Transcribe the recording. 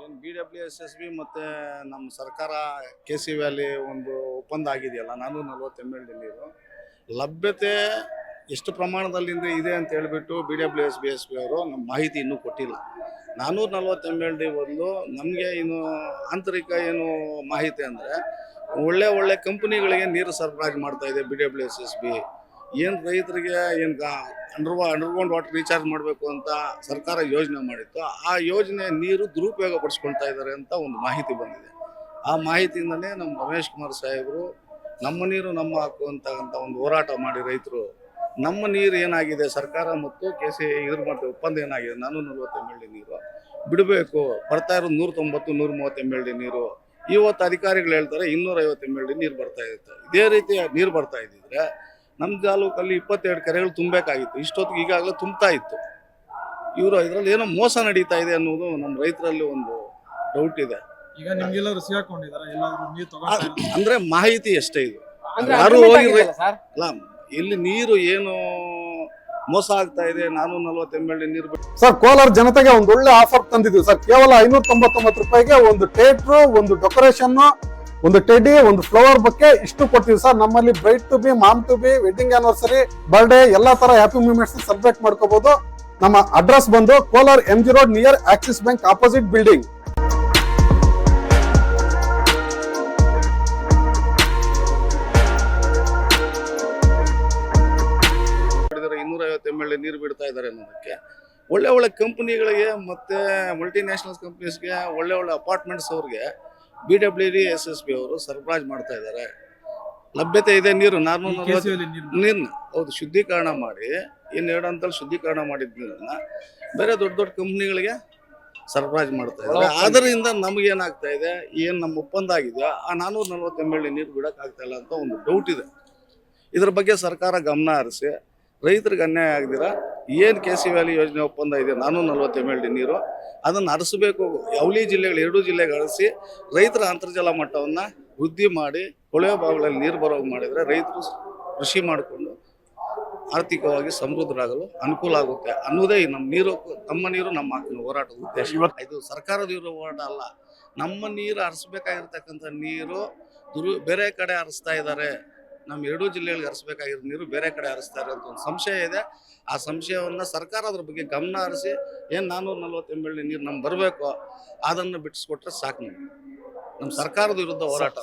ಏನು BWSSB ಮತ್ತು ನಮ್ಮ ಸರ್ಕಾರ KC ವ್ಯಾಲಿ ಒಂದು ಒಪ್ಪಂದ ಆಗಿದೆಯಲ್ಲ 440 MLD ನೀರು ಲಭ್ಯತೆ ಎಷ್ಟು ಪ್ರಮಾಣದಲ್ಲಿಂದ ಇದೆ ಅಂತ ಹೇಳಿಬಿಟ್ಟು BWSSB ಅವರು ನಮ್ಮ ಮಾಹಿತಿ ಇನ್ನೂ ಕೊಟ್ಟಿಲ್ಲ. 440 MLD ಒಂದು ನಮಗೆ ಇನ್ನು ಆಂತರಿಕ ಏನು ಮಾಹಿತಿ ಅಂದರೆ ಒಳ್ಳೆ ಕಂಪನಿಗಳಿಗೆ ನೀರು ಸರಬರಾಜು ಮಾಡ್ತಾ ಇದೆ BWSSB. ಏನು ರೈತರಿಗೆ ಏನು ಅಂಡರ್ಗ್ರೌಂಡ್ ವಾಟರ್ ರೀಚಾರ್ಜ್ ಮಾಡಬೇಕು ಅಂತ ಸರ್ಕಾರ ಯೋಜನೆ ಮಾಡಿತ್ತು, ಆ ಯೋಜನೆ ನೀರು ದುರುಪಯೋಗ ಪಡಿಸ್ಕೊಳ್ತಾ ಇದ್ದಾರೆ ಅಂತ ಒಂದು ಮಾಹಿತಿ ಬಂದಿದೆ. ಆ ಮಾಹಿತಿಯಿಂದಲೇ ನಮ್ಮ ರಮೇಶ್ ಕುಮಾರ್ ಸಾಹೇಬರು ನಮ್ಮ ನೀರು ನಮ್ಮ ಹಕ್ಕು ಅಂತಕ್ಕಂಥ ಒಂದು ಹೋರಾಟ ಮಾಡಿ ರೈತರು ನಮ್ಮ ನೀರು ಏನಾಗಿದೆ ಸರ್ಕಾರ ಮತ್ತು KC ಇದ್ರ ಮಧ್ಯೆ ಒಪ್ಪಂದ ಏನಾಗಿದೆ 440 MLD ನೀರು ಬಿಡಬೇಕು, ಬರ್ತಾ ಇರೋದು 190 130 MLD ನೀರು. ಇವತ್ತು ಅಧಿಕಾರಿಗಳು ಹೇಳ್ತಾರೆ 250 MLD ನೀರು ಬರ್ತಾ ಇರುತ್ತೆ. ಇದೇ ರೀತಿ ನೀರು ಬರ್ತಾ ಇದ್ದಿದ್ರೆ ನಮ್ಮ ತಾಲೂಕಲ್ಲಿ 22 ಕೆರೆಗಳು ತುಂಬಬೇಕಾಗಿತ್ತು, ಇಷ್ಟೊತ್ತಿಗೆ ಈಗಾಗಲೇ ತುಂಬ್ತಾ ಇತ್ತು. ಇವರು ಇದರಲ್ಲಿ ಏನೋ ಮೋಸ ನಡೀತಾ ಇದೆ ಅನ್ನೋದು ನಮ್ಮ ರೈತರಲ್ಲಿ ಒಂದು ಡೌಟ್ ಇದೆ. ಈಗ ನಿಮ್ಗೆಲ್ಲರೂ ಸಿಗಾಕೊಂಡಿದ್ದಾರೆ, ಎಲ್ಲಾದ್ರೂ ನೀರು ತಗೊಂಡು ಅಂದ್ರೆ ಮಾಹಿತಿ ಎಷ್ಟೇ ಇದು, ಯಾರು ಹೋಗಿ ಅಲ್ಲ ಇಲ್ಲಿ ನೀರು ಏನು ಮೋಸ ಆಗ್ತಾ ಇದೆ. 440 MLD ನೀರು ಸರ್, ಕೋಲಾರ ಜನತೆಗೆ ಒಂದು ಒಳ್ಳೆ ಆಫರ್ ತಂದಿದ್ವಿ ಸರ್. ಕೇವಲ 599 ರೂಪಾಯಿಗೆ ಒಂದು ಥಿಯೇಟ್ರು, ಒಂದು ಡೆಕೋರೇಷನ್, ಒಂದು ಟೆಡಿ, ಒಂದು ಫ್ಲವರ್ ಬೊಕ್ಕೆ ಇಷ್ಟು ಕೊಡ್ತೀವಿ ಸರ್. ನಮ್ಮಲ್ಲಿ bright to be, mom to be, wedding anniversary, birthday ಎಲ್ಲಾ ತರ ಹ್ಯಾಪಿ ಮೂಮೆಂಟ್ಸ್ ಸೆಲೆಬ್ರೇಟ್ ಮಾಡ್ಕೋಬಹುದು. ನಮ್ಮ ಅಡ್ರೆಸ್ ಬಂದು Kolar MG road near Axis bank opposite building. 250 MLD ನೀರು ಬಿಡ್ತಾ ಇದ್ದಾರೆ ಅನ್ನೋದಕ್ಕೆ ಒಳ್ಳೆ ಕಂಪನಿಗಳಿಗೆ ಮತ್ತು ಮಲ್ಟಿನ್ಯಾಷನಲ್ ಕಂಪ್ನೀಸ್ಗೆ ಒಳ್ಳೆ ಅಪಾರ್ಟ್ಮೆಂಟ್ಸ್ ಅವ್ರಿಗೆ BWSSB ಅವರು ಸರಬರಾಜು ಮಾಡ್ತಾ ಇದ್ದಾರೆ. ಲಭ್ಯತೆ ಇದೆ ನೀರು 440 ನೀರನ್ನ ಹೌದು ಶುದ್ಧೀಕರಣ ಮಾಡಿ ಇನ್ನು 2 ಹಂತದಲ್ಲಿ ಶುದ್ಧೀಕರಣ ಮಾಡಿದ ನೀರನ್ನ ಬೇರೆ ದೊಡ್ಡ ಕಂಪ್ನಿಗಳಿಗೆ ಸರಬರಾಜು ಮಾಡ್ತಾ ಇದ್ದಾರೆ. ಅದರಿಂದ ನಮಗೇನಾಗ್ತಾ ಇದೆ, ಏನು ನಮ್ಮ ಒಪ್ಪಂದ ಆಗಿದೆಯೋ ಆ 440 MLD ನೀರು ಬಿಡೋಕ್ಕಾಗ್ತಾ ಇಲ್ಲ ಅಂತ ಒಂದು ಡೌಟ್ ಇದೆ. ಇದ್ರ ಬಗ್ಗೆ ಸರ್ಕಾರ ಗಮನ ಹರಿಸಿ ರೈತರಿಗೆ ಅನ್ಯಾಯ ಆಗದಿರ ಏನು KC ವ್ಯಾಲಿ ಯೋಜನೆ ಒಪ್ಪಂದ ಇದೆ 440 MLD ನೀರು ಅದನ್ನು ಹರಿಸಬೇಕು. ಅವಳಿ ಜಿಲ್ಲೆಗಳು 2 ಜಿಲ್ಲೆಗೆ ಹರಿಸಿ ರೈತರ ಅಂತರ್ಜಲ ಮಟ್ಟವನ್ನು ವೃದ್ಧಿ ಮಾಡಿ ಕೊಳವೆ ಬಾವಿಗಳಲ್ಲಿ ನೀರು ಬರೋದು ಮಾಡಿದರೆ ರೈತರು ಕೃಷಿ ಮಾಡಿಕೊಂಡು ಆರ್ಥಿಕವಾಗಿ ಸಮೃದ್ಧರಾಗಲು ಅನುಕೂಲ ಆಗುತ್ತೆ ಅನ್ನೋದೇ ನಮ್ಮ ನೀರು ನಮ್ಮ ಹಕ್ಕಿನ ಹೋರಾಟದ ಉದ್ದೇಶ. ಇದು ಸರ್ಕಾರದ ಇರೋ ಹೋರಾಟ ಅಲ್ಲ. ನಮ್ಮ ನೀರು ಹರಿಸ್ಬೇಕಾಗಿರ್ತಕ್ಕಂಥ ನೀರು ಬೇರೆ ಕಡೆ ಹರಿಸ್ತಾ ಇದ್ದಾರೆ. ನಮ್ಮ 2 ಜಿಲ್ಲೆಗಳಿಗೆ ಹರಿಸ್ಬೇಕಾಗಿರೋ ನೀರು ಬೇರೆ ಕಡೆ ಹರಿಸ್ತಾರೆ ಅಂತ ಒಂದು ಸಂಶಯ ಇದೆ. ಆ ಸಂಶಯವನ್ನು ಸರ್ಕಾರ ಅದ್ರ ಬಗ್ಗೆ ಗಮನ ಹರಿಸಿ ಏನು 440 MLD ನೀರು ನಮ್ಗೆ ಬರಬೇಕು ಅದನ್ನು ಬಿಟ್ಟಿಸ್ಕೊಟ್ರೆ ಸಾಕು. ನಮ್ಮ ಸರ್ಕಾರದ ವಿರುದ್ಧ ಹೋರಾಟ.